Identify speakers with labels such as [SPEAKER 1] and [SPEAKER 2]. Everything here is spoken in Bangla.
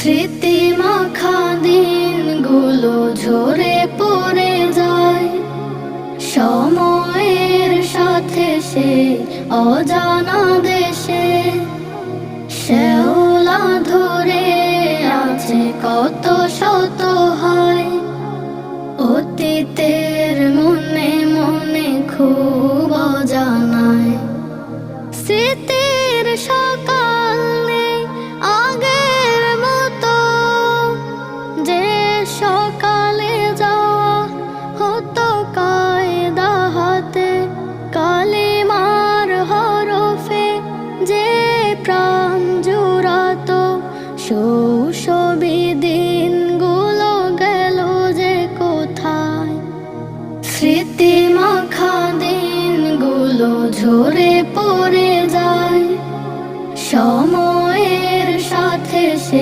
[SPEAKER 1] স্মৃতি মাখা দিনগুলো ঝরে পড়ে যায়, সময়ের সাথে সে অজানা দেশে। শ্যাওলা ধরে আছে কত শত হায়, অতীতের মনে মনে খুব অজানায়। স্মৃতির সকাল নেই আগের মতো, যে সকালে যাওয়া হতো কায়দা হাতে, কালিমার হরফে যে প্রাণ জুড়াতো।